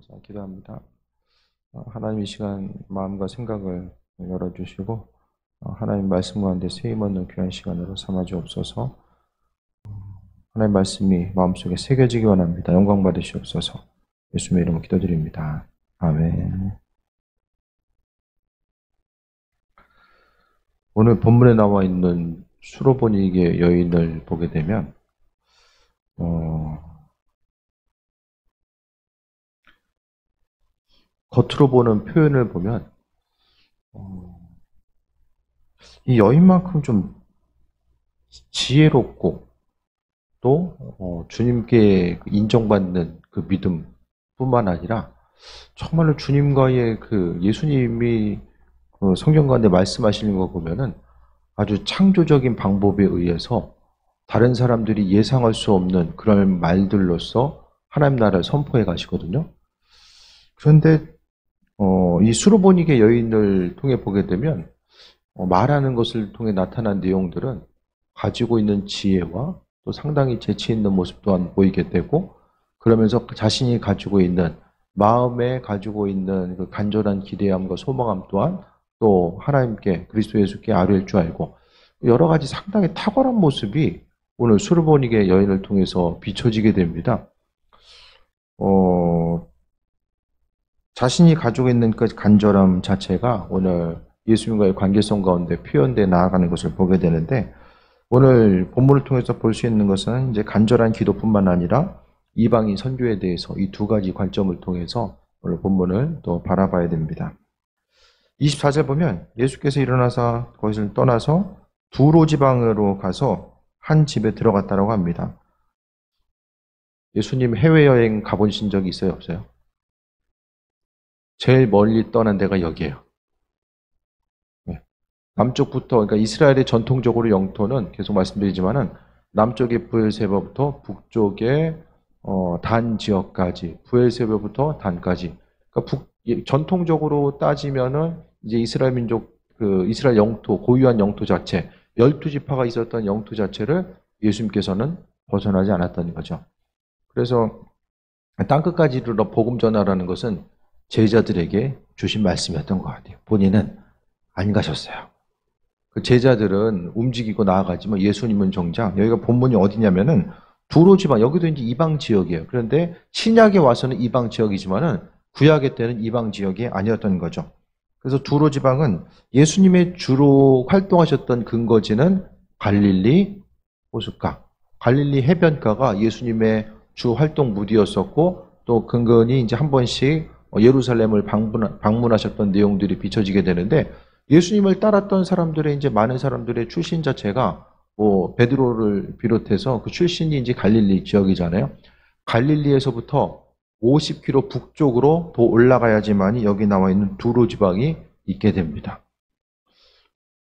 자, 기도합니다. 하나님 이 시간 마음과 생각을 열어주시고 하나님 말씀 가운데 세임 얻는 귀한 시간으로 삼아 주옵소서. 하나님 말씀이 마음속에 새겨지기 원합니다. 영광 받으시옵소서. 예수님의 이름으로 기도드립니다. 아멘. 오늘 본문에 나와 있는 수로보니게 여인을 보게 되면 겉으로 보는 표현을 보면 이 여인만큼 좀 지혜롭고 또 주님께 인정받는 그 믿음뿐만 아니라 정말로 주님과의 그 예수님이 그 성경 가운데 말씀하시는 거 보면은 아주 창조적인 방법에 의해서 다른 사람들이 예상할 수 없는 그런 말들로서 하나님 나라를 선포해 가시거든요. 그런데 이 수로보니게 여인을 통해 보게 되면 말하는 것을 통해 나타난 내용들은 가지고 있는 지혜와 또 상당히 재치 있는 모습 또한 보이게 되고, 그러면서 자신이 가지고 있는 마음에 가지고 있는 그 간절한 기대함과 소망함 또한 또 하나님께 그리스도 예수께 아뢰일 줄 알고 여러 가지 상당히 탁월한 모습이 오늘 수로보니게 여인을 통해서 비춰지게 됩니다. 자신이 가지고 있는 그 간절함 자체가 오늘 예수님과의 관계성 가운데 표현되어 나아가는 것을 보게 되는데, 오늘 본문을 통해서 볼 수 있는 것은 이제 간절한 기도뿐만 아니라 이방인 선교에 대해서 이 두 가지 관점을 통해서 오늘 본문을 또 바라봐야 됩니다. 24절 보면 예수께서 일어나서 거기를 떠나서 두로 지방으로 가서 한 집에 들어갔다라고 합니다. 예수님 해외여행 가보신 적이 있어요, 없어요? 제일 멀리 떠난 데가 여기예요. 남쪽부터, 그러니까 이스라엘의 전통적으로 영토는 계속 말씀드리지만은 남쪽의 브엘세바부터 북쪽의 단 지역까지, 브엘세바부터 단까지. 그러니까 전통적으로 따지면은 이제 이스라엘 민족, 그 이스라엘 영토, 고유한 영토 자체, 12지파가 있었던 영토 자체를 예수님께서는 벗어나지 않았다는 거죠. 그래서 땅끝까지 이르러 복음 전하라는 것은 제자들에게 주신 말씀이었던 것 같아요. 본인은 안 가셨어요. 그 제자들은 움직이고 나아가지만 예수님은 정작, 여기가 본문이 어디냐면은 두로 지방, 여기도 이제 이방 지역이에요. 그런데 신약에 와서는 이방 지역이지만은 구약의 때는 이방 지역이 아니었던 거죠. 그래서 두로 지방은 예수님의 주로 활동하셨던 근거지는 갈릴리 호숫가, 갈릴리 해변가가 예수님의 주 활동 무디였었고, 또 근근히 이제 한 번씩 예루살렘을 방문하셨던 내용들이 비춰지게 되는데, 예수님을 따랐던 사람들의 이제 많은 사람들의 출신 자체가 베드로를 비롯해서 그 출신이 이제 갈릴리 지역이잖아요. 갈릴리에서부터 50km 북쪽으로 더 올라가야지만이 여기 나와 있는 두로 지방이 있게 됩니다.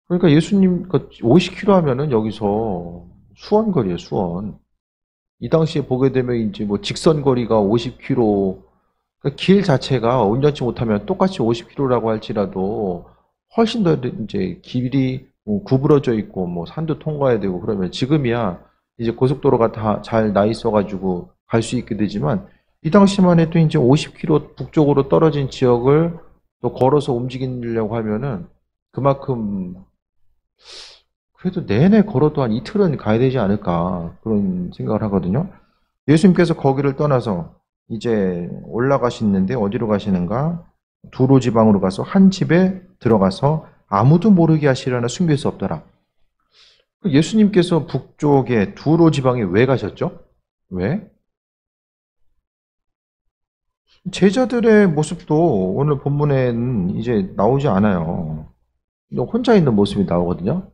그러니까 예수님 50km 하면은 여기서 수원 거리예요, 수원. 이 당시에 보게 되면 이제 뭐 직선 거리가 50km, 그러니까 길 자체가 온전치 못하면 똑같이 50km라고 할지라도 훨씬 더 이제 길이 구부러져 있고 뭐 산도 통과해야 되고, 그러면 지금이야 이제 고속도로가 다 잘 나 있어가지고 갈 수 있게 되지만 이 당시만 해도 이제 50km 북쪽으로 떨어진 지역을 또 걸어서 움직이려고 하면은 그만큼 그래도 내내 걸어도 한 이틀은 가야 되지 않을까, 그런 생각을 하거든요. 예수님께서 거기를 떠나서 이제 올라가시는데 어디로 가시는가? 두로 지방으로 가서 한 집에 들어가서 아무도 모르게 하시려나 숨길 수 없더라. 예수님께서 북쪽에 두로 지방에 왜 가셨죠? 왜? 제자들의 모습도 오늘 본문에는 이제 나오지 않아요. 혼자 있는 모습이 나오거든요.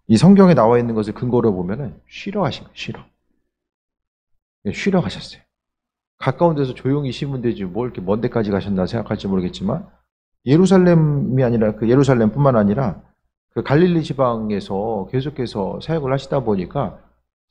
이 성경에 나와 있는 것을 근거로 보면은 쉬러 가신 거예요, 쉬러. 쉬러 가셨어요. 가까운 데서 조용히 쉬면 되지 뭘 이렇게 먼 데까지 가셨나 생각할지 모르겠지만, 예루살렘이 아니라 그 예루살렘뿐만 아니라 그 갈릴리 지방에서 계속해서 사역을 하시다 보니까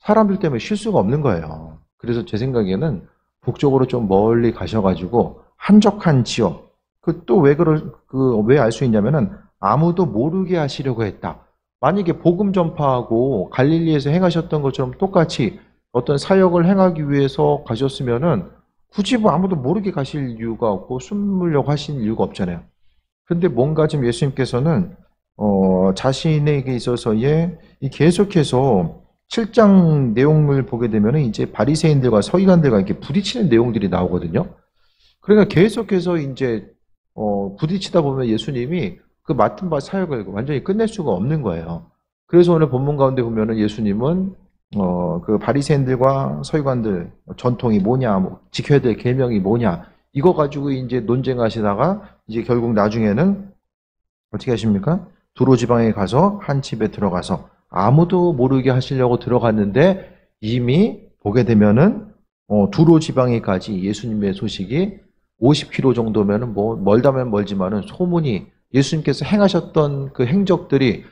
사람들 때문에 쉴 수가 없는 거예요. 그래서 제 생각에는 북쪽으로 좀 멀리 가셔가지고 한적한 지역, 왜 알 수 있냐면은 아무도 모르게 하시려고 했다. 만약에 복음 전파하고 갈릴리에서 행하셨던 것처럼 똑같이 어떤 사역을 행하기 위해서 가셨으면은 굳이 뭐 아무도 모르게 가실 이유가 없고 숨으려고 하신 이유가 없잖아요. 근데 뭔가 지금 예수님께서는 자신에게 있어서의 이 계속해서 7장 내용을 보게 되면은 이제 바리새인들과 서기관들과 이렇게 부딪히는 내용들이 나오거든요. 그러니까 계속해서 이제 부딪히다 보면 예수님이 그 맡은 바 사역을 완전히 끝낼 수가 없는 거예요. 그래서 오늘 본문 가운데 보면은 예수님은 그 바리새인들과 서기관들 전통이 뭐냐, 뭐 지켜야 될 계명이 뭐냐, 이거 가지고 이제 논쟁하시다가 이제 결국 나중에는 어떻게 하십니까? 두로 지방에 가서 한 집에 들어가서 아무도 모르게 하시려고 들어갔는데 이미 보게 되면은 두로 지방에까지 예수님의 소식이 50km 정도면은 뭐 멀다면 멀지만은 소문이 예수님께서 행하셨던 그 행적들이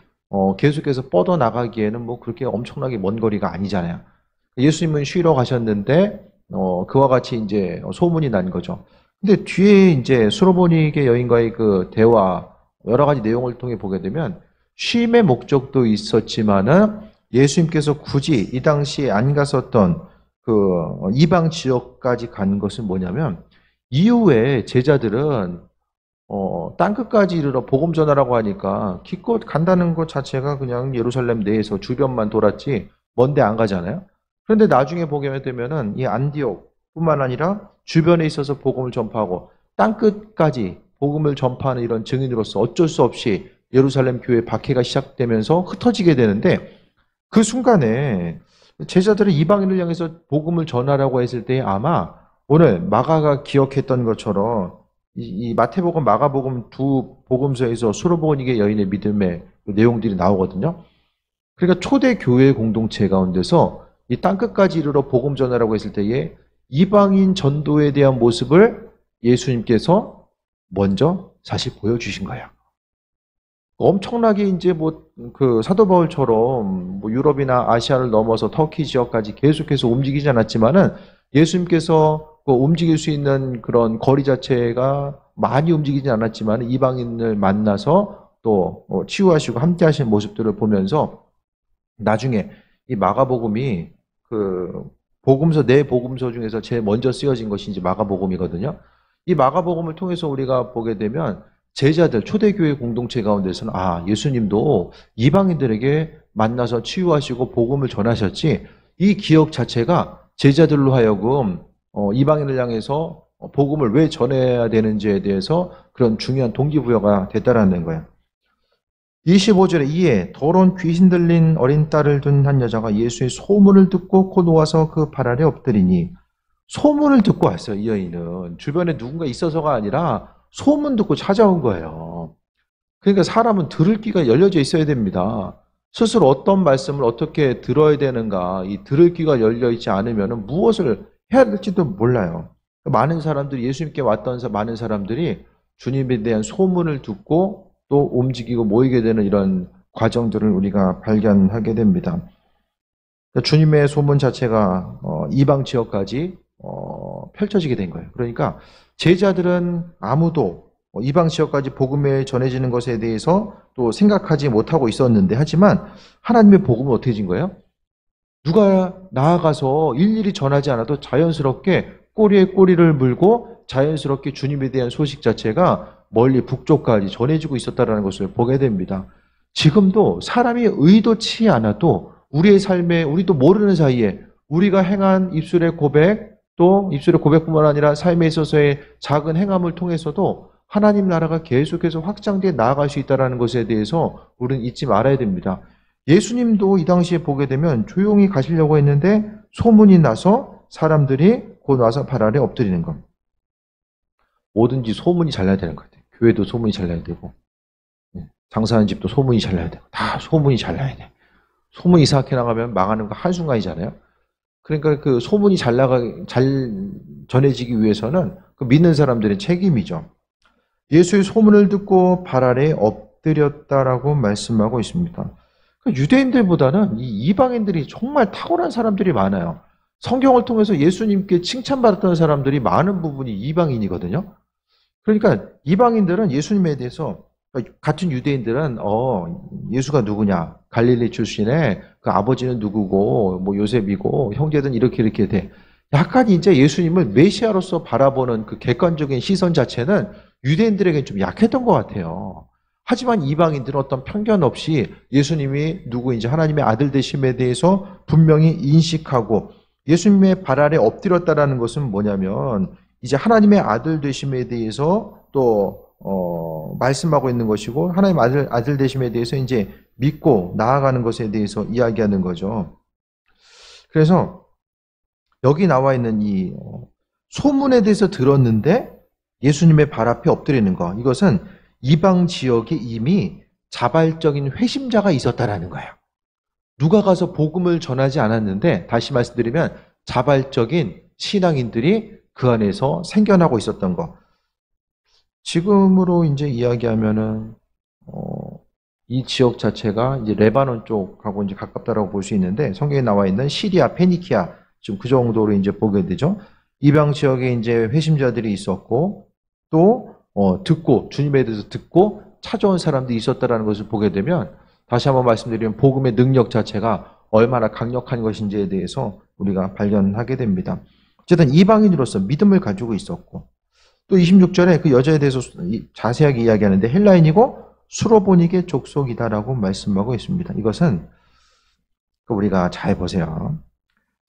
계속해서 뻗어 나가기에는 뭐 그렇게 엄청나게 먼 거리가 아니잖아요. 예수님은 쉬러 가셨는데 그와 같이 이제 소문이 난 거죠. 근데 뒤에 이제 수로보니게 여인과의 그 대화 여러 가지 내용을 통해 보게 되면 쉼의 목적도 있었지만은 예수님께서 굳이 이 당시에 안 갔었던 그 이방 지역까지 간 것은 뭐냐면 이후에 제자들은 땅끝까지 이르러 복음 전하라고 하니까 기껏 간다는 것 자체가 그냥 예루살렘 내에서 주변만 돌았지 먼데 안 가잖아요. 그런데 나중에 보게 되면은 이 안디옥뿐만 아니라 주변에 있어서 복음을 전파하고 땅끝까지 복음을 전파하는 이런 증인으로서 어쩔 수 없이 예루살렘 교회 박해가 시작되면서 흩어지게 되는데 그 순간에 제자들은 이방인을 향해서 복음을 전하라고 했을 때 아마 오늘 마가가 기억했던 것처럼 이 마태복음, 마가복음 두 복음서에서 수로보니게 여인의 믿음의 내용들이 나오거든요. 그러니까 초대 교회 공동체 가운데서 이 땅끝까지 이르러 복음 전하라고 했을 때에 이방인 전도에 대한 모습을 예수님께서 먼저 다시 보여주신 거예요. 엄청나게 이제 뭐 그 사도 바울처럼 뭐 유럽이나 아시아를 넘어서 터키 지역까지 계속해서 움직이지 않았지만은 예수님께서 움직일 수 있는 그런 거리 자체가 많이 움직이지 않았지만 이방인을 만나서 또 치유하시고 함께 하시는 모습들을 보면서 나중에 이 마가복음이 그 복음서 네 복음서 중에서 제일 먼저 쓰여진 것이 이제 마가복음이거든요. 이 마가복음을 통해서 우리가 보게 되면 제자들 초대교회 공동체 가운데서는 예수님도 이방인들에게 만나서 치유하시고 복음을 전하셨지 이 기억 자체가 제자들로 하여금 이방인을 향해서 복음을 왜 전해야 되는지에 대해서 그런 중요한 동기부여가 됐다라는 거예요. 25절에 이에 더러운 귀신 들린 어린 딸을 둔 한 여자가 예수의 소문을 듣고 곧 놓아서 그 발 아래 엎드리니 소문을 듣고 왔어요. 이 여인은 주변에 누군가 있어서가 아니라 소문 듣고 찾아온 거예요. 그러니까 사람은 들을 귀가 열려져 있어야 됩니다. 스스로 어떤 말씀을 어떻게 들어야 되는가, 이 들을 귀가 열려 있지 않으면 무엇을 해야 될지도 몰라요. 많은 사람들이 예수님께 왔던 많은 사람들이 주님에 대한 소문을 듣고 또 움직이고 모이게 되는 이런 과정들을 우리가 발견하게 됩니다. 주님의 소문 자체가 이방 지역까지 펼쳐지게 된 거예요. 그러니까 제자들은 아무도 이방 지역까지 복음에 전해지는 것에 대해서 또 생각하지 못하고 있었는데 하지만 하나님의 복음은 어떻게 진 거예요? 누가 나아가서 일일이 전하지 않아도 자연스럽게 꼬리에 꼬리를 물고 자연스럽게 주님에 대한 소식 자체가 멀리 북쪽까지 전해지고 있었다는 것을 보게 됩니다. 지금도 사람이 의도치 않아도 우리의 삶에 우리도 모르는 사이에 우리가 행한 입술의 고백 또 입술의 고백뿐만 아니라 삶에 있어서의 작은 행함을 통해서도 하나님 나라가 계속해서 확장되어 나아갈 수 있다는 것에 대해서 우리는 잊지 말아야 됩니다. 예수님도 이 당시에 보게 되면 조용히 가시려고 했는데 소문이 나서 사람들이 곧 와서 발 아래 엎드리는 것. 뭐든지 소문이 잘 나야 되는 것 같아요. 교회도 소문이 잘 나야 되고 장사하는 집도 소문이 잘 나야 되고 다 소문이 잘 나야 돼. 소문이 이상하게 나가면 망하는 거 한순간이잖아요. 그러니까 그 소문이 잘 전해지기 위해서는 그 믿는 사람들의 책임이죠. 예수의 소문을 듣고 발 아래 엎드렸다라고 말씀하고 있습니다. 유대인들보다는 이 이방인들이 정말 탁월한 사람들이 많아요. 성경을 통해서 예수님께 칭찬받았던 사람들이 많은 부분이 이방인이거든요. 그러니까 이방인들은 예수님에 대해서 같은 유대인들은 예수가 누구냐? 갈릴리 출신의 그 아버지는 누구고 뭐 요셉이고 형제든 이렇게 돼. 약간 이제 예수님을 메시아로서 바라보는 그 객관적인 시선 자체는 유대인들에게 좀 약했던 것 같아요. 하지만 이방인들은 어떤 편견 없이 예수님이 누구인지 하나님의 아들 되심에 대해서 분명히 인식하고 예수님의 발 아래 엎드렸다라는 것은 뭐냐면 이제 하나님의 아들 되심에 대해서 또 말씀하고 있는 것이고 하나님 아들 되심에 대해서 이제 믿고 나아가는 것에 대해서 이야기하는 거죠. 그래서 여기 나와 있는 이 소문에 대해서 들었는데 예수님의 발 앞에 엎드리는 거, 이것은 이방 지역에 이미 자발적인 회심자가 있었다라는 거예요. 누가 가서 복음을 전하지 않았는데, 다시 말씀드리면 자발적인 신앙인들이 그 안에서 생겨나고 있었던 거. 지금으로 이제 이야기하면은 이 지역 자체가 이제 레바논 쪽하고 이제 가깝다라고 볼 수 있는데, 성경에 나와 있는 시리아, 페니키아, 지금 그 정도로 이제 보게 되죠. 이방 지역에 이제 회심자들이 있었고, 또 듣고 주님에 대해서 듣고 찾아온 사람들이 있었다라는 것을 보게 되면, 다시 한번 말씀드리면 복음의 능력 자체가 얼마나 강력한 것인지에 대해서 우리가 발견하게 됩니다. 어쨌든 이방인으로서 믿음을 가지고 있었고, 또 26절에 그 여자에 대해서 자세하게 이야기하는데 헬라인이고 수로보니게 족속이다라고 말씀하고 있습니다. 이것은 우리가 잘 보세요.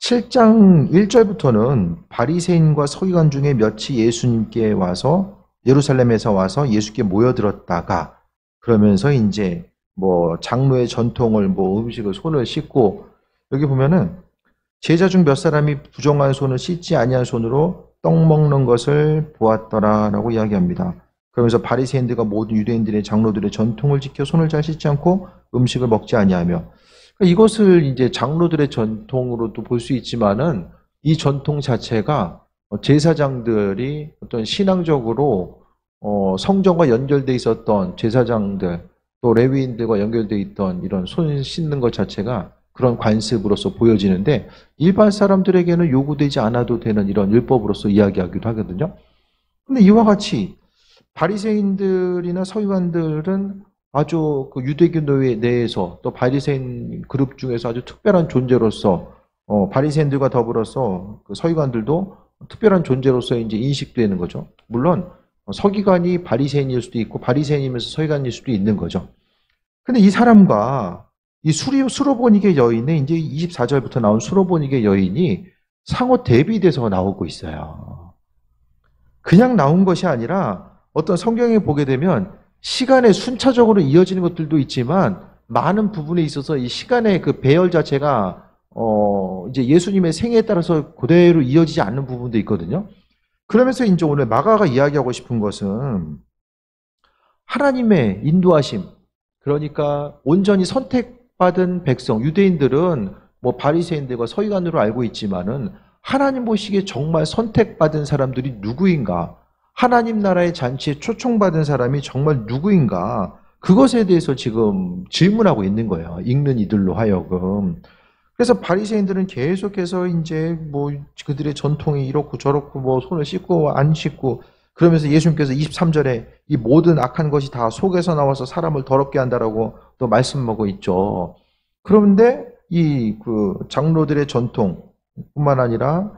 7장 1절부터는 바리새인과 서기관 중에 몇이 예수님께 와서 예루살렘에서 와서 예수께 모여들었다가, 그러면서 이제 뭐 장로의 전통을 뭐 음식을 손을 씻고, 여기 보면은 제자 중 몇 사람이 부정한 손을 씻지 아니한 손으로 떡 먹는 것을 보았더라라고 이야기합니다. 그러면서 바리새인들과 모든 유대인들의 장로들의 전통을 지켜 손을 잘 씻지 않고 음식을 먹지 아니하며, 이것을 이제 장로들의 전통으로도 볼 수 있지만은 이 전통 자체가 제사장들이 어떤 신앙적으로 성전과 연결돼 있었던 제사장들, 또 레위인들과 연결돼 있던 이런 손 씻는 것 자체가 그런 관습으로서 보여지는데, 일반 사람들에게는 요구되지 않아도 되는 이런 율법으로서 이야기하기도 하거든요. 근데 이와 같이 바리새인들이나 서기관들은 아주 그 유대교 내에서 또 바리새인 그룹 중에서 아주 특별한 존재로서 바리새인들과 더불어서 그 서기관들도 특별한 존재로서 이제 인식되는 거죠. 물론 서기관이 바리새인일 수도 있고 바리새인이면서 서기관일 수도 있는 거죠. 근데 이 사람과 이 수로보니게 여인의 이제 24절부터 나온 수로보니게 여인이 상호 대비돼서 나오고 있어요. 그냥 나온 것이 아니라 어떤 성경에 보게 되면 시간에 순차적으로 이어지는 것들도 있지만, 많은 부분에 있어서 이 시간의 그 배열 자체가 이제 예수님의 생애에 따라서 그대로 이어지지 않는 부분도 있거든요. 그러면서 이제 오늘 마가가 이야기하고 싶은 것은 하나님의 인도하심, 그러니까 온전히 선택받은 백성, 유대인들은 뭐 바리새인들과 서기관으로 알고 있지만은 하나님 보시기에 정말 선택받은 사람들이 누구인가? 하나님 나라의 잔치에 초청받은 사람이 정말 누구인가? 그것에 대해서 지금 질문하고 있는 거예요. 읽는 이들로 하여금. 그래서 바리새인들은 계속해서 이제 뭐 그들의 전통이 이렇고 저렇고 뭐 손을 씻고 안 씻고, 그러면서 예수님께서 23절에 이 모든 악한 것이 다 속에서 나와서 사람을 더럽게 한다라고 또 말씀하고 있죠. 그런데 이 그 장로들의 전통뿐만 아니라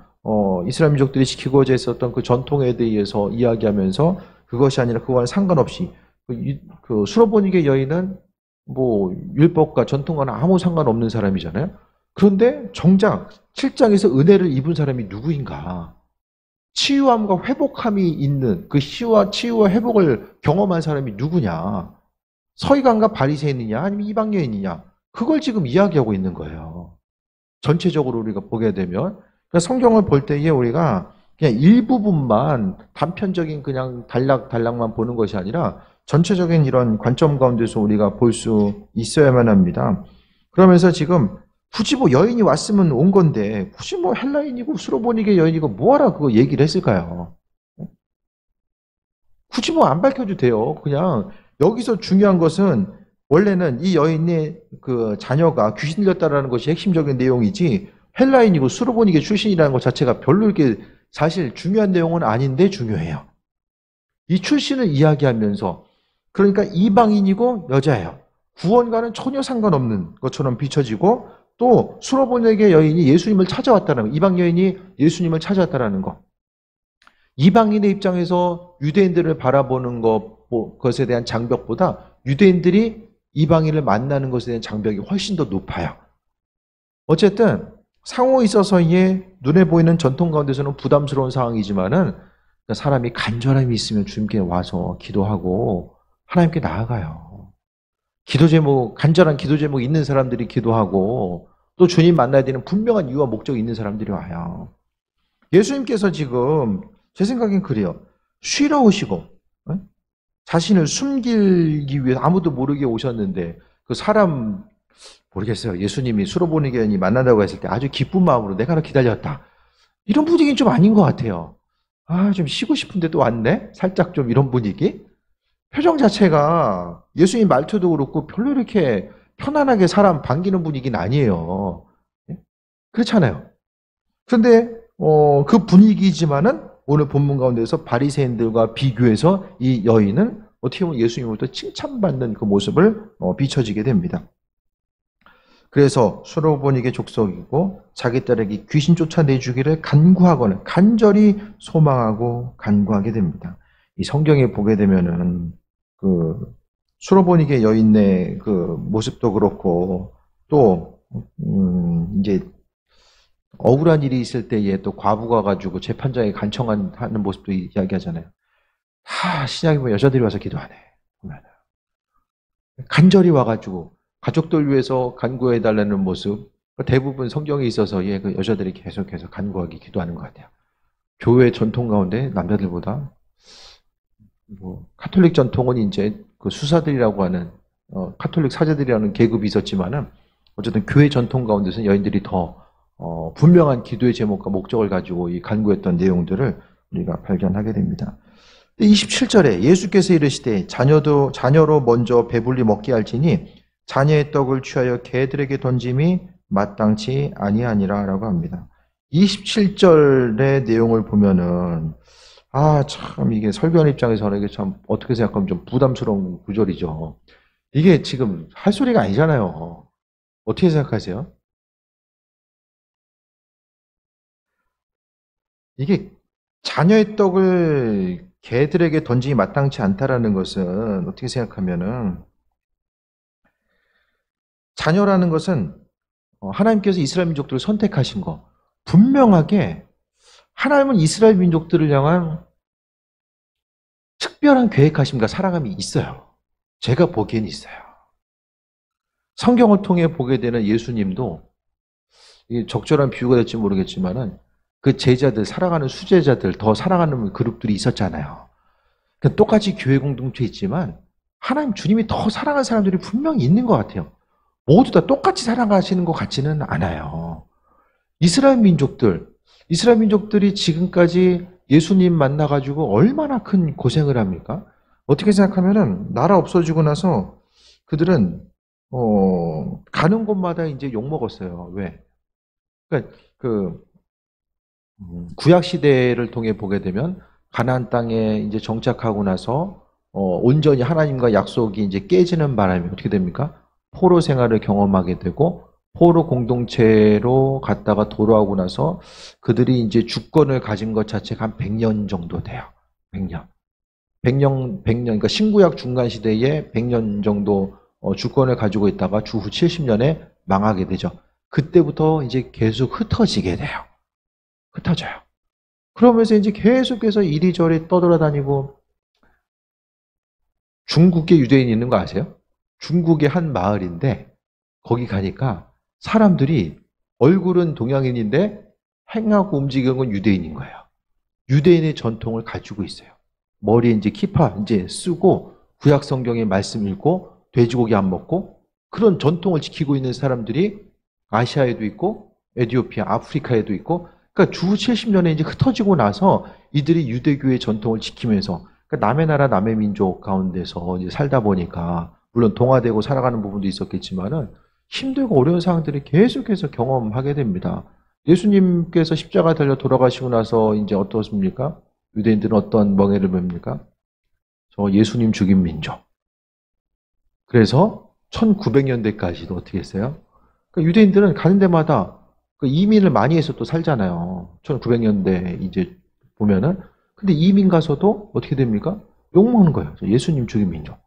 이스라엘 민족들이 지키고자 했었던 그 전통에 대해서 이야기하면서 그것이 아니라 그와는 상관없이 그 수로보니게 여인은 뭐 율법과 전통과는 아무 상관없는 사람이잖아요. 그런데 정작 7장에서 은혜를 입은 사람이 누구인가? 치유함과 회복함이 있는 그 치유와 회복을 경험한 사람이 누구냐? 서기관과 바리새인이냐 아니면 이방 여인이냐? 그걸 지금 이야기하고 있는 거예요. 전체적으로 우리가 보게 되면, 그러니까 성경을 볼 때에 우리가 그냥 일부분만 단편적인 그냥 단락만 보는 것이 아니라 전체적인 이런 관점 가운데서 우리가 볼 수 있어야만 합니다. 그러면서 지금 굳이 뭐 여인이 왔으면 온 건데 굳이 뭐 헬라인이고 수로보니게 여인이고 뭐하라 그거 얘기를 했을까요? 굳이 뭐 안 밝혀도 돼요. 그냥 여기서 중요한 것은 원래는 이 여인의 그 자녀가 귀신 들렸다라는 것이 핵심적인 내용이지, 헬라인이고 수로보니게 출신이라는 것 자체가 별로 이렇게 사실 중요한 내용은 아닌데 중요해요. 이 출신을 이야기하면서 그러니까 이방인이고 여자예요. 구원과는 전혀 상관없는 것처럼 비춰지고 또 수로보니게 여인이 예수님을 찾아왔다는 거, 이방 여인이 예수님을 찾아왔다는 거. 이방인의 입장에서 유대인들을 바라보는 것에 대한 장벽보다 유대인들이 이방인을 만나는 것에 대한 장벽이 훨씬 더 높아요. 어쨌든 상호에 있어서의 눈에 보이는 전통 가운데서는 부담스러운 상황이지만은 사람이 간절함이 있으면 주님께 와서 기도하고 하나님께 나아가요. 기도 제목, 간절한 기도 제목 있는 사람들이 기도하고 또 주님 만나야 되는 분명한 이유와 목적이 있는 사람들이 와요. 예수님께서 지금 제 생각엔 그래요. 쉬러 오시고 자신을 숨기기 위해 아무도 모르게 오셨는데 그 사람 모르겠어요. 예수님이 수로보니게 여인이 만난다고 했을 때 아주 기쁜 마음으로 내가 너 기다렸다. 이런 분위기는 좀 아닌 것 같아요. 아, 좀 쉬고 싶은데 또 왔네? 살짝 좀 이런 분위기? 표정 자체가 예수님 말투도 그렇고 별로 이렇게 편안하게 사람 반기는 분위기는 아니에요. 그렇잖아요. 그런데 그 분위기지만은 오늘 본문 가운데서 바리새인들과 비교해서 이 여인은 어떻게 보면 예수님으로부터 칭찬받는 그 모습을 비춰지게 됩니다. 그래서 수로보니게 족속이고 자기 딸에게 귀신 쫓아내주기를 간구하거나 간절히 소망하고 간구하게 됩니다. 이 성경에 보게 되면은 그 수로보니게 여인의 그 모습도 그렇고 또 이제 억울한 일이 있을 때에 또 과부가 가지고 재판장에 간청하는 모습도 이야기하잖아요. 다 신약에 보면 여자들이 와서 기도하네. 간절히 와가지고 가족들 위해서 간구해달라는 모습, 대부분 성경에 있어서 그 여자들이 계속해서 간구하기 기도하는 것 같아요. 교회 전통 가운데 남자들보다 카톨릭 전통은 이제 그 수사들이라고 하는 카톨릭 사제들이라는 계급이 있었지만은 어쨌든 교회 전통 가운데서는 여인들이 더 분명한 기도의 제목과 목적을 가지고 이 간구했던 내용들을 우리가 발견하게 됩니다. 27절에 예수께서 이르시되 자녀로 먼저 배불리 먹게 할지니 자녀의 떡을 취하여 개들에게 던짐이 마땅치 아니하니라 라고 합니다. 27절의 내용을 보면은 참 이게 설교하는 입장에서는 이게 참 어떻게 생각하면 좀 부담스러운 구절이죠. 이게 지금 할 소리가 아니잖아요. 어떻게 생각하세요? 이게 자녀의 떡을 개들에게 던짐이 마땅치 않다라는 것은 어떻게 생각하면은 자녀라는 것은 하나님께서 이스라엘 민족들을 선택하신 거 분명하게 하나님은 이스라엘 민족들을 향한 특별한 계획하심과 사랑함이 있어요. 제가 보기엔 있어요. 성경을 통해 보게 되는 예수님도 적절한 비유가 될지 모르겠지만은 그 제자들, 사랑하는 수제자들, 더 사랑하는 그룹들이 있었잖아요. 똑같이 교회 공동체 있지만 하나님 주님이 더 사랑하는 사람들이 분명히 있는 것 같아요. 모두 다 똑같이 사랑하시는 것 같지는 않아요. 이스라엘 민족들이 지금까지 예수님 만나가지고 얼마나 큰 고생을 합니까? 어떻게 생각하면은 나라 없어지고 나서 그들은 가는 곳마다 이제 욕 먹었어요. 왜? 그러니까 구약 시대를 통해 보게 되면 가나안 땅에 이제 정착하고 나서 온전히 하나님과 약속이 이제 깨지는 바람에 어떻게 됩니까? 포로 생활을 경험하게 되고 포로 공동체로 갔다가 돌아오고 나서 그들이 이제 주권을 가진 것 자체가 한 100년 정도 돼요. 100년, 그러니까 신구약 중간 시대에 100년 정도 주권을 가지고 있다가 주후 70년에 망하게 되죠. 그때부터 이제 계속 흩어지게 돼요. 흩어져요. 그러면서 이제 계속해서 이리저리 떠돌아다니고 중국에 유대인이 있는 거 아세요? 중국의 한 마을인데 거기 가니까 사람들이 얼굴은 동양인인데 행하고 움직이는 건 유대인인 거예요. 유대인의 전통을 가지고 있어요. 머리에 이제 키파 이제 쓰고 구약 성경의 말씀 읽고 돼지고기 안 먹고 그런 전통을 지키고 있는 사람들이 아시아에도 있고 에티오피아, 아프리카에도 있고 그러니까 주 70년에 이제 흩어지고 나서 이들이 유대교의 전통을 지키면서 그러니까 남의 나라 남의 민족 가운데서 이제 살다 보니까 물론 동화되고 살아가는 부분도 있었겠지만은 힘들고 어려운 상황들을 계속해서 경험하게 됩니다. 예수님께서 십자가 달려 돌아가시고 나서 이제 어떻습니까? 유대인들은 어떤 멍해를 봅니까? 저 예수님 죽인 민족. 그래서 1900년대까지도 어떻게 했어요? 그러니까 유대인들은 가는 데마다 그 이민을 많이 해서 또 살잖아요. 1900년대 이제 보면은. 근데 이민 가서도 어떻게 됩니까? 욕먹는 거예요. 예수님 죽인 민족.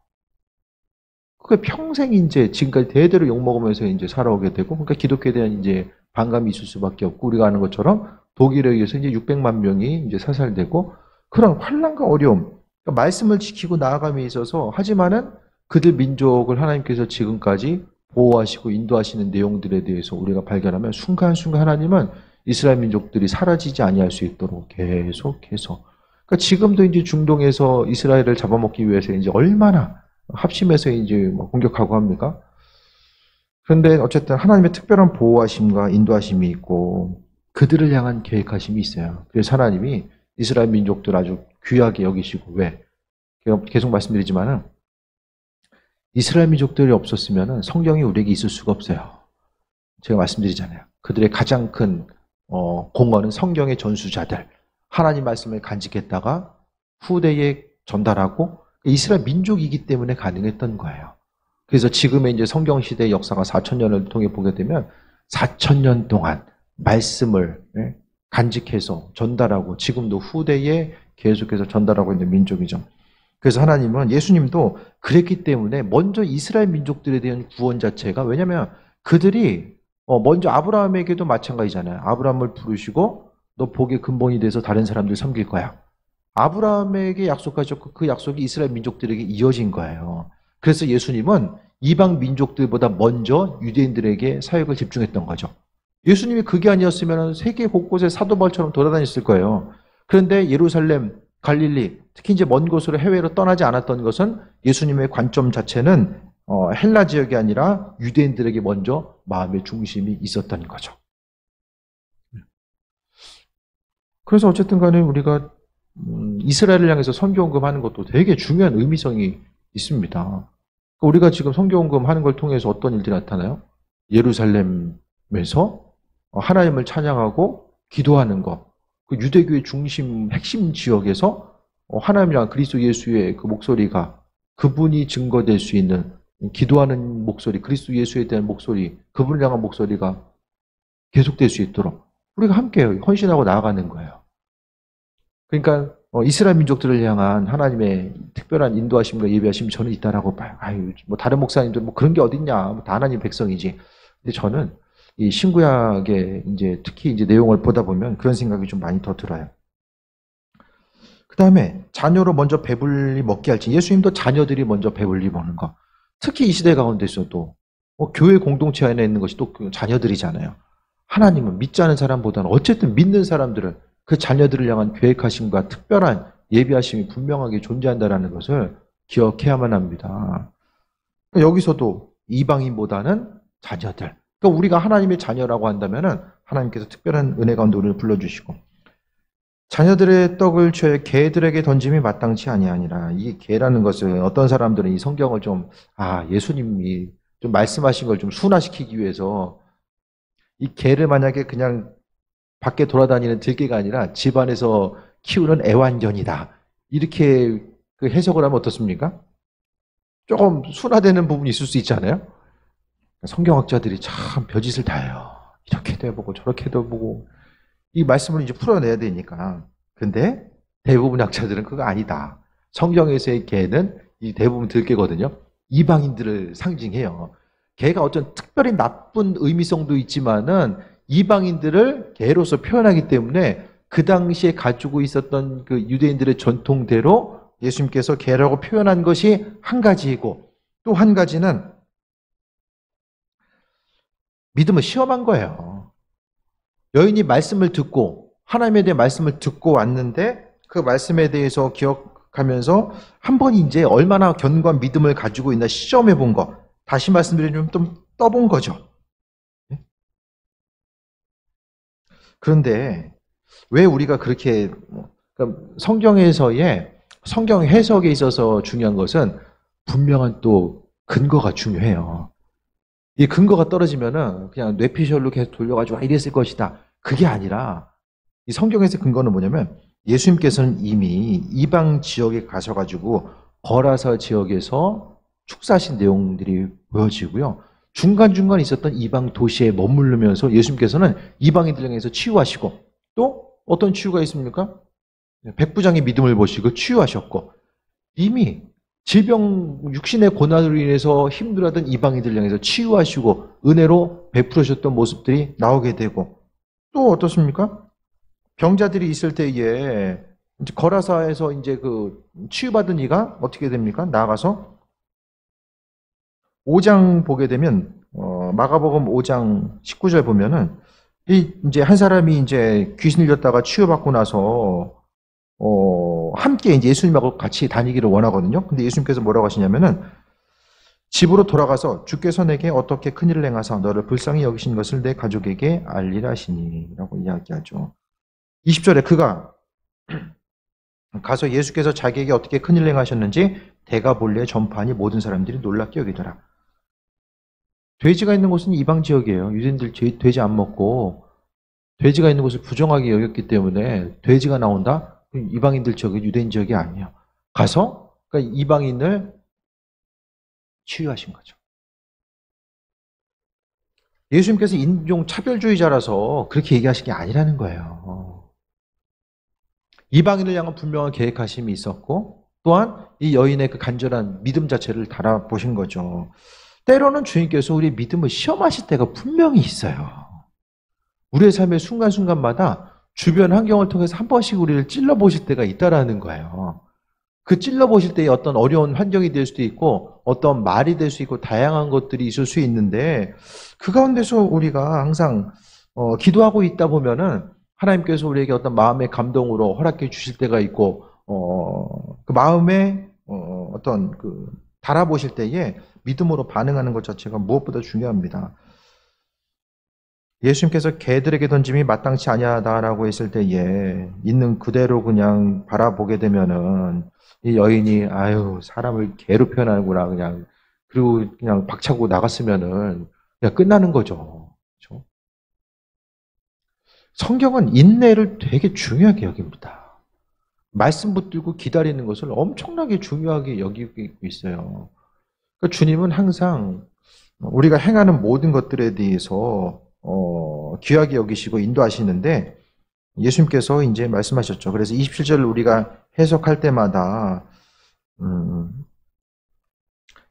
그게 평생 이제 지금까지 대대로 욕먹으면서 이제 살아오게 되고, 그러니까 기독교에 대한 이제 반감이 있을 수밖에 없고, 우리가 아는 것처럼 독일에 의해서 이제 600만 명이 이제 사살되고, 그런 환난과 어려움, 그러니까 말씀을 지키고 나아감에 있어서, 하지만은 그들 민족을 하나님께서 지금까지 보호하시고 인도하시는 내용들에 대해서 우리가 발견하면 순간순간 하나님은 이스라엘 민족들이 사라지지 아니할 수 있도록 계속해서, 그러니까 지금도 이제 중동에서 이스라엘을 잡아먹기 위해서 이제 얼마나 합심해서 이제 뭐 공격하고 합니까? 그런데 어쨌든 하나님의 특별한 보호하심과 인도하심이 있고 그들을 향한 계획하심이 있어요. 그래서 하나님이 이스라엘 민족들 아주 귀하게 여기시고, 왜? 제가 계속 말씀드리지만은 이스라엘 민족들이 없었으면 성경이 우리에게 있을 수가 없어요. 제가 말씀드리잖아요. 그들의 가장 큰 공헌은 성경의 전수자들, 하나님 말씀을 간직했다가 후대에 전달하고 이스라엘 민족이기 때문에 가능했던 거예요. 그래서 지금의 이제 성경 시대의 역사가 4000년을 통해 보게 되면 4000년 동안 말씀을 간직해서 전달하고 지금도 후대에 계속해서 전달하고 있는 민족이죠. 그래서 하나님은, 예수님도 그랬기 때문에 먼저 이스라엘 민족들에 대한 구원 자체가, 왜냐하면 그들이 먼저 아브라함에게도 마찬가지잖아요. 아브라함을 부르시고 너 복의 근본이 돼서 다른 사람들 섬길 거야. 아브라함에게 약속하셨고 그 약속이 이스라엘 민족들에게 이어진 거예요. 그래서 예수님은 이방 민족들보다 먼저 유대인들에게 사역을 집중했던 거죠. 예수님이 그게 아니었으면 세계 곳곳에 사도바울처럼 돌아다녔을 거예요. 그런데 예루살렘, 갈릴리, 특히 이제 먼 곳으로 해외로 떠나지 않았던 것은 예수님의 관점 자체는 헬라 지역이 아니라 유대인들에게 먼저 마음의 중심이 있었던 거죠. 그래서 어쨌든 간에 우리가 이스라엘을 향해서 선교헌금하는 것도 되게 중요한 의미성이 있습니다. 우리가 지금 선교헌금하는 걸 통해서 어떤 일들이 나타나요? 예루살렘에서 하나님을 찬양하고 기도하는 것, 그 유대교의 중심, 핵심 지역에서 하나님이랑 그리스도 예수의 그 목소리가, 그분이 증거될 수 있는 기도하는 목소리, 그리스도 예수에 대한 목소리, 그분을 향한 목소리가 계속될 수 있도록 우리가 함께 헌신하고 나아가는 거예요. 그러니까 이스라엘 민족들을 향한 하나님의 특별한 인도하심과 예비하심이 저는 있다라고 봐요. 아유, 뭐 다른 목사님들 뭐 그런 게 어딨냐, 뭐 다 하나님 백성이지. 근데 저는 이 신구약의 이제 특히 이제 내용을 보다 보면 그런 생각이 좀 많이 더 들어요. 그 다음에 자녀로 먼저 배불리 먹게 할지, 예수님도 자녀들이 먼저 배불리 먹는 거. 특히 이 시대 가운데서도 교회 공동체 안에 있는 것이 또 그 자녀들이잖아요. 하나님은 믿지 않은 사람보다는 어쨌든 믿는 사람들은 그 자녀들을 향한 계획하심과 특별한 예비하심이 분명하게 존재한다는 것을 기억해야만 합니다. 여기서도 이방인보다는 자녀들. 그러니까 우리가 하나님의 자녀라고 한다면은 하나님께서 특별한 은혜 가운데 우리를 불러주시고, 자녀들의 떡을 취하여 개들에게 던짐이 마땅치 아니하니라. 이 개라는 것은 어떤 사람들은 이 성경을 좀 예수님이 좀 말씀하신 걸 좀 순화시키기 위해서 이 개를 만약에 그냥 밖에 돌아다니는 들개가 아니라 집안에서 키우는 애완견이다, 이렇게 그 해석을 하면 어떻습니까? 조금 순화되는 부분이 있을 수 있잖아요. 성경학자들이 참 별짓을 다 해요. 이렇게도 해보고 저렇게도 해보고 이 말씀을 이제 풀어내야 되니까. 근데 대부분 학자들은 그거 아니다. 성경에서의 개는 이 대부분 들개거든요. 이방인들을 상징해요. 개가 어떤 특별히 나쁜 의미성도 있지만은 이방인들을 개로서 표현하기 때문에 그 당시에 가지고 있었던 그 유대인들의 전통대로 예수님께서 개라고 표현한 것이 한 가지이고, 또 한 가지는 믿음을 시험한 거예요. 여인이 말씀을 듣고, 하나님에 대한 말씀을 듣고 왔는데 그 말씀에 대해서 기억하면서 한 번 이제 얼마나 견고한 믿음을 가지고 있나 시험해 본 거. 다시 말씀드리면 좀 떠본 거죠. 그런데 왜 우리가 그렇게 성경에서의 성경 해석에 있어서 중요한 것은 분명한 또 근거가 중요해요. 이 근거가 떨어지면은 그냥 뇌피셜로 계속 돌려가지고 이랬을 것이다, 그게 아니라 이 성경에서 근거는 뭐냐면 예수님께서는 이미 이방 지역에 가셔가지고 거라사 지역에서 축사하신 내용들이 보여지고요. 중간중간 있었던 이방 도시에 머무르면서 예수님께서는 이방인들 향해서 치유하시고, 또 어떤 치유가 있습니까? 백부장의 믿음을 보시고 치유하셨고, 이미 질병, 육신의 고난으로 인해서 힘들어하던 이방인들 향해서 치유하시고 은혜로 베풀으셨던 모습들이 나오게 되고, 또 어떻습니까? 병자들이 있을 때에 이제 거라사에서 이제 그 치유받은 이가 어떻게 됩니까? 나아가서 5장 보게 되면 마가복음 5장 19절 보면은 이제 한 사람이 이제 귀신을 들렸다가 치유받고 나서 함께 이제 예수님하고 같이 다니기를 원하거든요. 근데 예수님께서 뭐라고 하시냐면은 집으로 돌아가서 주께서 내게 어떻게 큰일을 행하사 너를 불쌍히 여기신 것을 내 가족에게 알리라 하시니 라고 이야기하죠. 20절에 그가 가서 예수께서 자기에게 어떻게 큰일을 행하셨는지 대가볼레에 전파하니 모든 사람들이 놀랍게 여기더라. 돼지가 있는 곳은 이방 지역이에요. 유대인들 돼지 안 먹고 돼지가 있는 곳을 부정하게 여겼기 때문에 돼지가 나온다? 이방인들 지역이 유대인 지역이 아니에요. 가서 그러니까 이방인을 치유하신 거죠. 예수님께서 인종 차별주의자라서 그렇게 얘기하신 게 아니라는 거예요. 이방인을 향한 분명한 계획하심이 있었고, 또한 이 여인의 그 간절한 믿음 자체를 달아보신 거죠. 때로는 주님께서 우리의 믿음을 시험하실 때가 분명히 있어요. 우리의 삶의 순간순간마다 주변 환경을 통해서 한 번씩 우리를 찔러보실 때가 있다라는 거예요. 그 찔러보실 때에 어떤 어려운 환경이 될 수도 있고, 어떤 말이 될 수 있고, 다양한 것들이 있을 수 있는데, 그 가운데서 우리가 항상 기도하고 있다 보면은 하나님께서 우리에게 어떤 마음의 감동으로 허락해 주실 때가 있고, 그 마음에 어떤 그 달아보실 때에 믿음으로 반응하는 것 자체가 무엇보다 중요합니다. 예수님께서 개들에게 던짐이 마땅치 아니하다라고 했을 때에 있는 그대로 그냥 바라보게 되면은 이 여인이 아유 사람을 개로 표현하는구나 그냥 그리고 그냥 박차고 나갔으면은 그냥 끝나는 거죠. 그렇죠? 성경은 인내를 되게 중요하게 여깁니다. 말씀 붙들고 기다리는 것을 엄청나게 중요하게 여기고 있어요. 그러니까 주님은 항상 우리가 행하는 모든 것들에 대해서 귀하게 여기시고 인도하시는데, 예수님께서 이제 말씀하셨죠. 그래서 27절을 우리가 해석할 때마다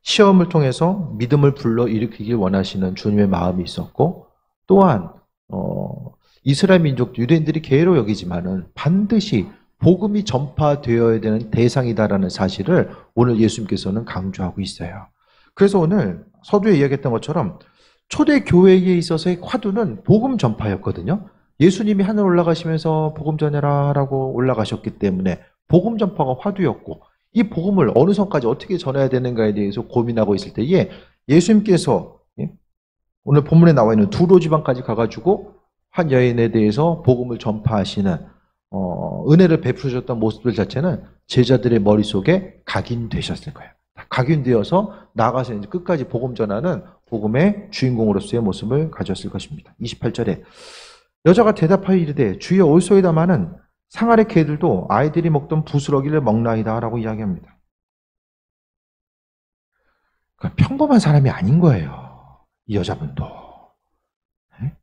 시험을 통해서 믿음을 불러 일으키길 원하시는 주님의 마음이 있었고, 또한 이스라엘 민족 유대인들이 개로 여기지만은 반드시 복음이 전파되어야 되는 대상이다라는 사실을 오늘 예수님께서는 강조하고 있어요. 그래서 오늘 서두에 이야기했던 것처럼 초대 교회에 있어서의 화두는 복음 전파였거든요. 예수님이 하늘 올라가시면서 복음 전해라 라고 올라가셨기 때문에 복음 전파가 화두였고, 이 복음을 어느 선까지 어떻게 전해야 되는가에 대해서 고민하고 있을 때에 예수님께서 오늘 본문에 나와 있는 두로 지방까지 가가지고 한 여인에 대해서 복음을 전파하시는 은혜를 베푸셨던 모습들 자체는 제자들의 머릿속에 각인되셨을 거예요. 각인되어서 나가서 이제 끝까지 복음 전하는 복음의 주인공으로서의 모습을 가졌을 것입니다. 28절에 여자가 대답하여 이르되 주여 올소이다마는 상 아래 개들도 아이들이 먹던 부스러기를 먹나이다 라고 이야기합니다. 그러니까 평범한 사람이 아닌 거예요. 이 여자분도. 네?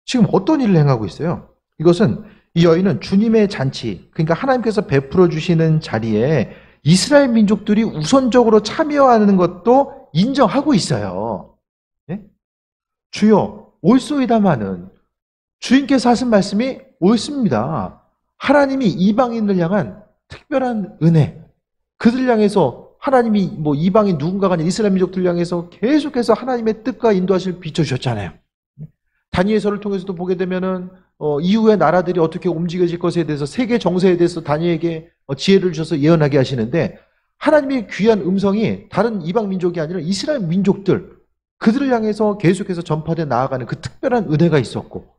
지금 어떤 일을 행하고 있어요? 이것은 이 여인은 주님의 잔치, 그러니까 하나님께서 베풀어 주시는 자리에 이스라엘 민족들이 우선적으로 참여하는 것도 인정하고 있어요. 네? 주여 올소이다마는 주인께서 하신 말씀이 옳습니다. 하나님이 이방인을 향한 특별한 은혜, 그들 향해서 하나님이 뭐 이방인 누군가가 아니라 이스라엘 민족들 향해서 계속해서 하나님의 뜻과 인도하심을 비춰주셨잖아요. 다니엘서를 통해서도 보게 되면은 이후의 나라들이 어떻게 움직여질 것에 대해서 세계 정세에 대해서 다니엘에게 지혜를 주셔서 예언하게 하시는데, 하나님의 귀한 음성이 다른 이방 민족이 아니라 이스라엘 민족들, 그들을 향해서 계속해서 전파돼 나아가는 그 특별한 은혜가 있었고,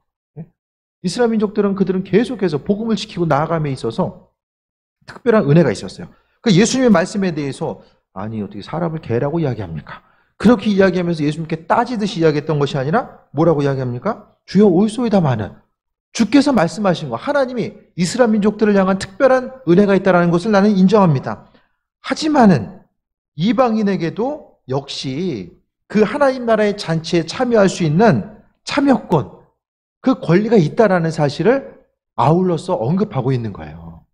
이스라엘 민족들은 그들은 계속해서 복음을 지키고 나아감에 있어서 특별한 은혜가 있었어요. 그러니까 예수님의 말씀에 대해서 아니 어떻게 사람을 개라고 이야기합니까? 그렇게 이야기하면서 예수님께 따지듯이 이야기했던 것이 아니라 뭐라고 이야기합니까? 주여 올소이다마는 주께서 말씀하신 거, 하나님이 이스라엘 민족들을 향한 특별한 은혜가 있다는 것을 나는 인정합니다. 하지만은 이방인에게도 역시 그 하나님 나라의 잔치에 참여할 수 있는 참여권, 그 권리가 있다라는 사실을 아울러서 언급하고 있는 거예요.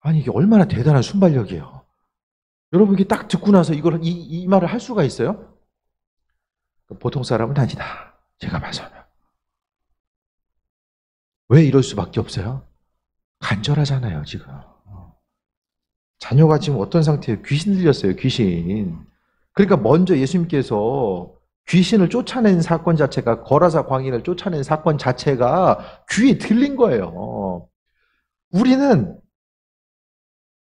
아니, 이게 얼마나 대단한 순발력이에요. 여러분, 이게 딱 듣고 나서 이 말을 할 수가 있어요? 보통 사람은 아니다. 제가 봐서는. 왜 이럴 수밖에 없어요? 간절하잖아요, 지금. 자녀가 지금 어떤 상태예요? 귀신 들렸어요, 귀신. 그러니까 먼저 예수님께서 귀신을 쫓아낸 사건 자체가, 거라사 광인을 쫓아낸 사건 자체가 귀에 들린 거예요. 우리는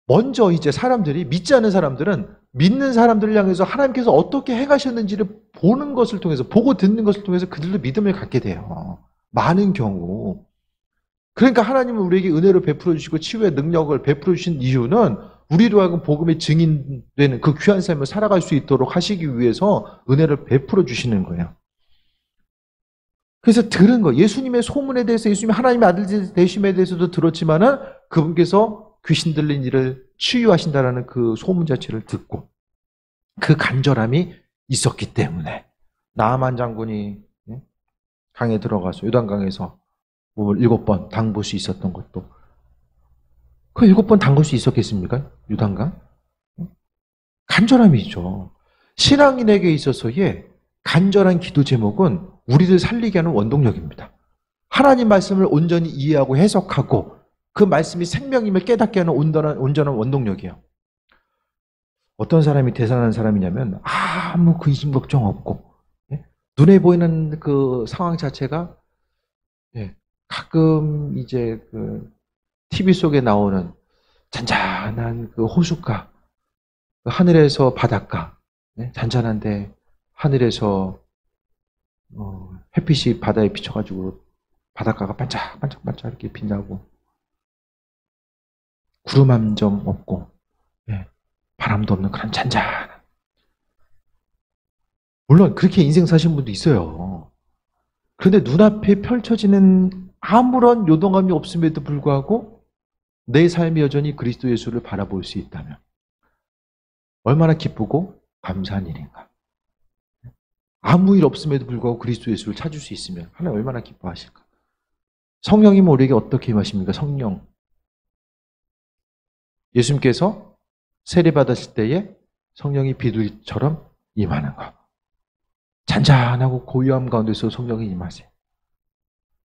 먼저 이제 사람들이, 믿지 않는 사람들은 믿는 사람들을 향해서 하나님께서 어떻게 행하셨는지를 보는 것을 통해서, 보고 듣는 것을 통해서 그들도 믿음을 갖게 돼요. 많은 경우. 그러니까 하나님은 우리에게 은혜를 베풀어 주시고 치유의 능력을 베풀어 주신 이유는 우리로 하여금 복음의 증인되는 그 귀한 삶을 살아갈 수 있도록 하시기 위해서 은혜를 베풀어 주시는 거예요. 그래서 들은 거, 예수님의 소문에 대해서, 예수님이 하나님의 아들 되심에 대해서도 들었지만은 그분께서 귀신 들린 이를 치유하신다라는 그 소문 자체를 듣고 그 간절함이 있었기 때문에 나아만 장군이 강에 들어가서 요단강에서 몸을 7번 담글 수 있었던 것도, 그 7번 담글 수 있었겠습니까? 요단강? 간절함이죠. 신앙인에게 있어서의 간절한 기도 제목은 우리를 살리게 하는 원동력입니다. 하나님 말씀을 온전히 이해하고 해석하고 그 말씀이 생명임을 깨닫게 하는 온전한 원동력이에요. 어떤 사람이 대단한 사람이냐면 아무 근심 걱정 없고, 눈에 보이는 그 상황 자체가, 가끔 이제 그 TV 속에 나오는 잔잔한 그 호숫가, 그 하늘에서 바닷가, 잔잔한데 하늘에서 햇빛이 바다에 비쳐가지고 바닷가가 반짝반짝 이렇게 빛나고 구름 한 점 없고 바람도 없는 그런 잔잔한, 물론 그렇게 인생 사신 분도 있어요. 그런데 눈앞에 펼쳐지는 아무런 요동함이 없음에도 불구하고 내 삶이 여전히 그리스도 예수를 바라볼 수 있다면 얼마나 기쁘고 감사한 일인가. 아무 일 없음에도 불구하고 그리스도 예수를 찾을 수 있으면 하나님 얼마나 기뻐하실까. 성령님은 우리에게 어떻게 임하십니까? 성령. 예수님께서 세례받았을 때에 성령이 비둘기처럼 임하는 것. 잔잔하고 고요함 가운데서 성령이 임하세요.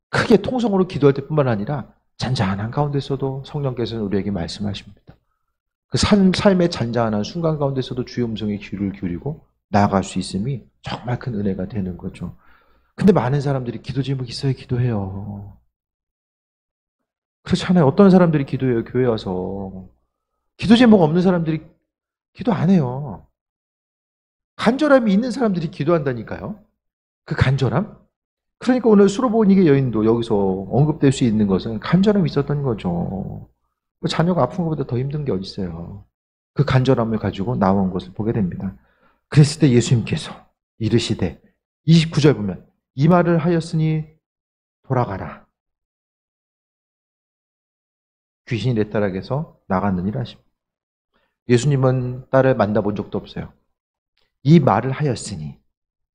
크게 통성으로 기도할 때뿐만 아니라 잔잔한 가운데서도 성령께서는 우리에게 말씀하십니다. 그 삶의 잔잔한 순간 가운데서도 주의 음성에 귀를 기울이고 나아갈 수 있음이 정말 큰 은혜가 되는 거죠. 근데 많은 사람들이 기도 제목이 있어야 기도해요. 그렇잖아요. 어떤 사람들이 기도해요, 교회 와서. 기도 제목 없는 사람들이 기도 안 해요. 간절함이 있는 사람들이 기도한다니까요. 그 간절함? 그러니까 오늘 수로보니게 여인도 여기서 언급될 수 있는 것은 간절함이 있었던 거죠. 자녀가 아픈 것보다 더 힘든 게 어디 있어요. 그 간절함을 가지고 나온 것을 보게 됩니다. 그랬을 때 예수님께서 이르시되, 29절 보면 이 말을 하였으니 돌아가라. 귀신이 내 딸에게서 나갔느니라 하십니다. 예수님은 딸을 만나본 적도 없어요. 이 말을 하였으니,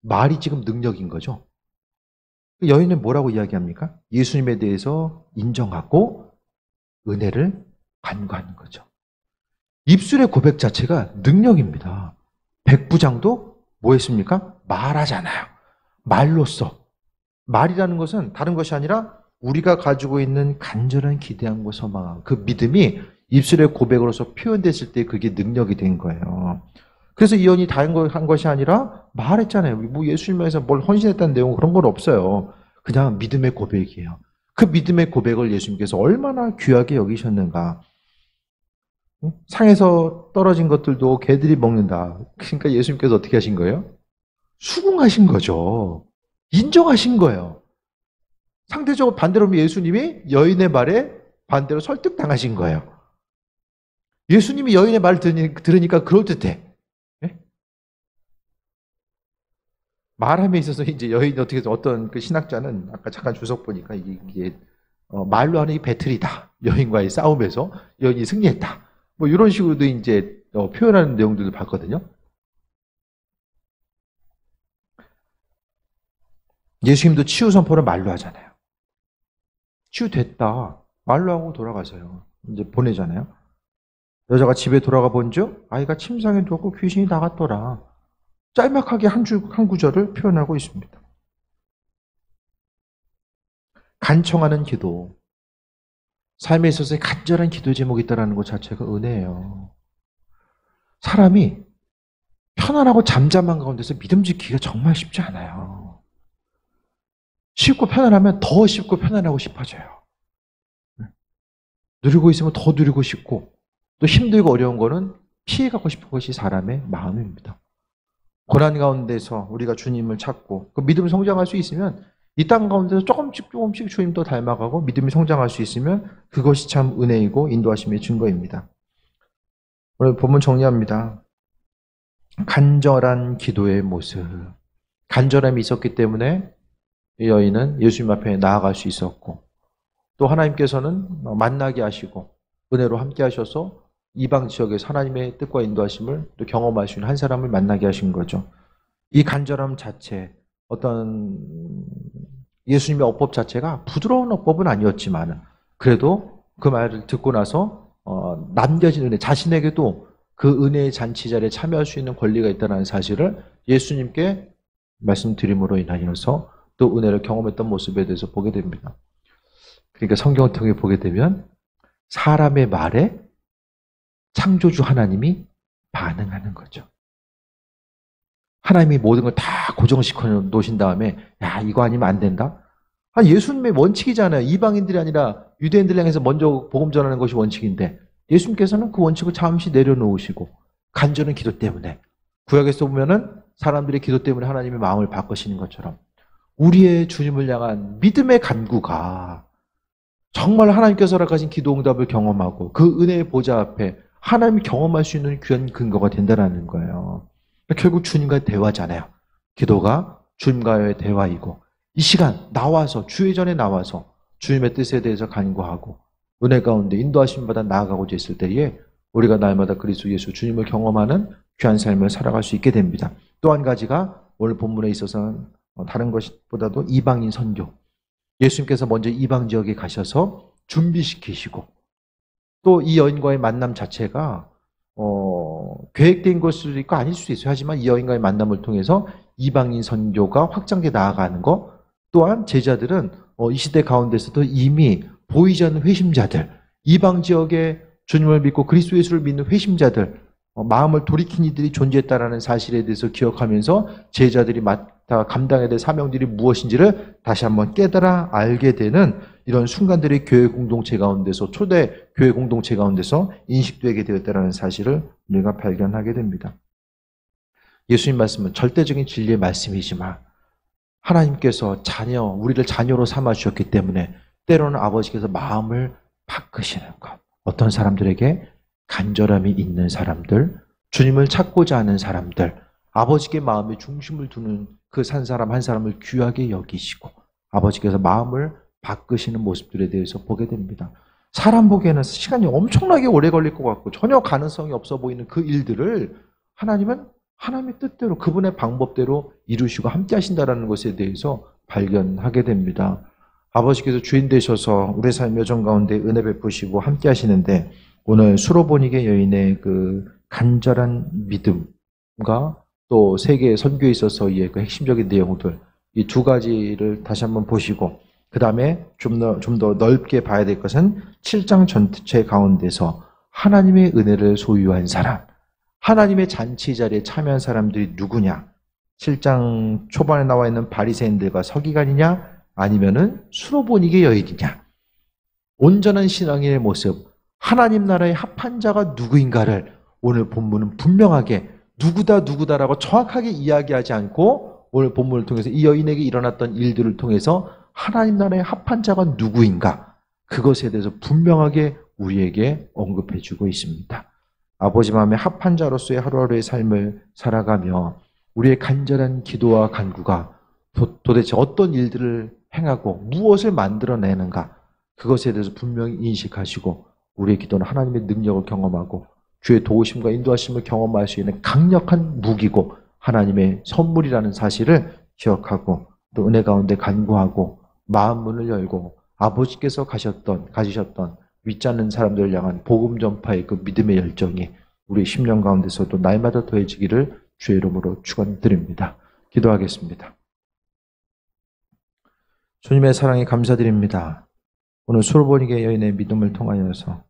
말이 지금 능력인 거죠. 여인은 뭐라고 이야기합니까? 예수님에 대해서 인정하고 은혜를 간구하는 거죠. 입술의 고백 자체가 능력입니다. 백부장도 뭐 했습니까? 말하잖아요. 말로써. 말이라는 것은 다른 것이 아니라 우리가 가지고 있는 간절한 기대함과 소망, 그 믿음이 입술의 고백으로서 표현됐을 때 그게 능력이 된 거예요. 그래서 이 여인이 다 한 것이 아니라 말했잖아요. 뭐 예수님에서 뭘 헌신했다는 내용 그런 건 없어요. 그냥 믿음의 고백이에요. 그 믿음의 고백을 예수님께서 얼마나 귀하게 여기셨는가. 상에서 떨어진 것들도 개들이 먹는다. 그러니까 예수님께서 어떻게 하신 거예요? 수긍하신 거죠. 인정하신 거예요. 상대적으로 반대로 보면 예수님이 여인의 말에 반대로 설득당하신 거예요. 예수님이 여인의 말을 들으니까 그럴듯해. 말함에 있어서 이제 여인이 어떻게 해서 어떤 그 신학자는 아까 잠깐 주석 보니까 이게 말로 하는 이 배틀이다. 여인과의 싸움에서 여인이 승리했다. 뭐 이런 식으로도 이제 표현하는 내용들도 봤거든요. 예수님도 치유 선포를 말로 하잖아요. 치유됐다. 말로 하고 돌아가세요. 이제 보내잖아요. 여자가 집에 돌아가 본즉 아이가 침상에 누웠고 귀신이 나갔더라. 짤막하게 한 구절을 표현하고 있습니다. 간청하는 기도. 삶에 있어서의 간절한 기도 제목이 있다는 것 자체가 은혜예요. 사람이 편안하고 잠잠한 가운데서 믿음 지키기가 정말 쉽지 않아요. 쉽고 편안하면 더 쉽고 편안하고 싶어져요. 누리고 있으면 더 누리고 싶고, 또 힘들고 어려운 거는 피해가고 싶은 것이 사람의 마음입니다. 고난 가운데서 우리가 주님을 찾고 그 믿음을 성장할 수 있으면 이 땅 가운데서 조금씩 주님도 닮아가고 믿음이 성장할 수 있으면 그것이 참 은혜이고 인도하심의 증거입니다. 오늘 본문 정리합니다. 간절한 기도의 모습. 간절함이 있었기 때문에 이 여인은 예수님 앞에 나아갈 수 있었고, 또 하나님께서는 만나게 하시고 은혜로 함께 하셔서 이방 지역에서 하나님의 뜻과 인도하심을 또 경험할 수 있는 한 사람을 만나게 하신 거죠. 이 간절함 자체, 어떤 예수님의 어법 자체가 부드러운 어법은 아니었지만 그래도 그 말을 듣고 나서 남겨진 은혜, 자신에게도 그 은혜의 잔치 자리에 참여할 수 있는 권리가 있다는 사실을 예수님께 말씀드림으로 인하여서 또 은혜를 경험했던 모습에 대해서 보게 됩니다. 그러니까 성경을 통해 보게 되면 사람의 말에 창조주 하나님이 반응하는 거죠. 하나님이 모든 걸 다 고정시켜 놓으신 다음에 야, 이거 아니면 안 된다? 예수님의 원칙이잖아요. 이방인들이 아니라 유대인들 향해서 먼저 복음 전하는 것이 원칙인데 예수님께서는 그 원칙을 잠시 내려놓으시고 간절한 기도 때문에, 구약에서 보면은 사람들의 기도 때문에 하나님의 마음을 바꾸시는 것처럼 우리의 주님을 향한 믿음의 간구가 정말 하나님께서 허락하신 기도 응답을 경험하고 그 은혜의 보좌 앞에 하나님이 경험할 수 있는 귀한 근거가 된다는 거예요. 결국 주님과의 대화잖아요. 기도가 주님과의 대화이고, 이 시간 나와서 주의 전에 나와서 주님의 뜻에 대해서 간구하고 은혜 가운데 인도하심 받아 나아가고자 했을 때에 우리가 날마다 그리스도 예수 주님을 경험하는 귀한 삶을 살아갈 수 있게 됩니다. 또 한 가지가 오늘 본문에 있어서는 다른 것보다도 이방인 선교. 예수님께서 먼저 이방 지역에 가셔서 준비시키시고, 또 이 여인과의 만남 자체가 계획된 것일 수도 있고 아닐 수도 있어요. 하지만 이 여인과의 만남을 통해서 이방인 선교가 확장돼 나아가는 것, 또한 제자들은 이 시대 가운데서도 이미 보이지 않는 회심자들, 이방 지역에 주님을 믿고 그리스도 예수를 믿는 회심자들, 마음을 돌이킨 이들이 존재했다는 사실에 대해서 기억하면서 제자들이 맡아 감당해야 될 사명들이 무엇인지를 다시 한번 깨달아 알게 되는 이런 순간들이 교회 공동체 가운데서, 초대 교회 공동체 가운데서 인식되게 되었다는 사실을 우리가 발견하게 됩니다. 예수님 말씀은 절대적인 진리의 말씀이지만 하나님께서 우리를 자녀로 삼아 주셨기 때문에 때로는 아버지께서 마음을 바꾸시는 것. 어떤 사람들에게 간절함이 있는 사람들, 주님을 찾고자 하는 사람들, 아버지께 마음의 중심을 두는 그 한 사람을 귀하게 여기시고 아버지께서 마음을 바꾸시는 모습들에 대해서 보게 됩니다. 사람 보기에는 시간이 엄청나게 오래 걸릴 것 같고 전혀 가능성이 없어 보이는 그 일들을 하나님은 하나님의 뜻대로 그분의 방법대로 이루시고 함께 하신다는 것에 대해서 발견하게 됩니다. 아버지께서 주인 되셔서 우리 삶 여정 가운데 은혜 베푸시고 함께 하시는데, 오늘 수로보니게 여인의 그 간절한 믿음과 또 세계의 선교에 있어서의 그 핵심적인 내용들, 이 두 가지를 다시 한번 보시고 그 다음에 좀 더 넓게 봐야 될 것은 7장 전체 가운데서 하나님의 은혜를 소유한 사람, 하나님의 잔치 자리에 참여한 사람들이 누구냐? 7장 초반에 나와 있는 바리새인들과 서기관이냐? 아니면은 수로보니게 여인이냐? 온전한 신앙인의 모습, 하나님 나라의 합한 자가 누구인가를 오늘 본문은 분명하게 누구다라고 정확하게 이야기하지 않고 오늘 본문을 통해서 이 여인에게 일어났던 일들을 통해서 하나님 나라의 합한 자가 누구인가, 그것에 대해서 분명하게 우리에게 언급해 주고 있습니다. 아버지 마음에 합한 자로서의 하루하루의 삶을 살아가며 우리의 간절한 기도와 간구가 도대체 어떤 일들을 행하고 무엇을 만들어내는가, 그것에 대해서 분명히 인식하시고 우리의 기도는 하나님의 능력을 경험하고 주의 도우심과 인도하심을 경험할 수 있는 강력한 무기고 하나님의 선물이라는 사실을 기억하고 또 은혜 가운데 간구하고 마음 문을 열고 아버지께서 가지셨던 믿지 않는 사람들을 향한 복음 전파의 그 믿음의 열정이 우리 10년 가운데서도 날마다 더해지기를 주의 이름으로 축원드립니다. 기도하겠습니다. 주님의 사랑에 감사드립니다. 오늘 수르보니게 여인의 믿음을 통하여서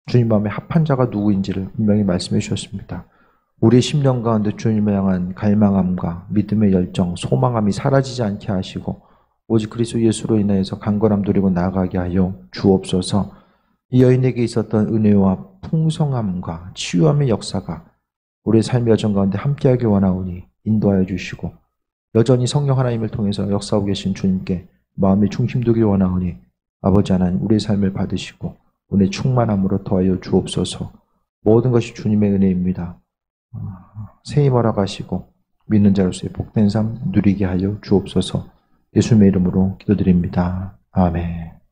주님 마음에 합한 자가 누구인지를 분명히 말씀해 주셨습니다. 우리의 10년 가운데 주님을 향한 갈망함과 믿음의 열정, 소망함이 사라지지 않게 하시고 오직 그리스도 예수로 인하여서 강건함 누리고 나아가게 하여 주옵소서. 이 여인에게 있었던 은혜와 풍성함과 치유함의 역사가 우리의 삶의 여정 가운데 함께하기 원하오니 인도하여 주시고 여전히 성령 하나님을 통해서 역사하고 계신 주님께 마음의 중심 두기 원하오니 아버지 하나님 우리의 삶을 받으시고 은혜 충만함으로 더하여 주옵소서. 모든 것이 주님의 은혜입니다. 새 힘 허락하시고 믿는 자로서의 복된 삶 누리게 하여 주옵소서. 예수님의 이름으로 기도드립니다. 아멘.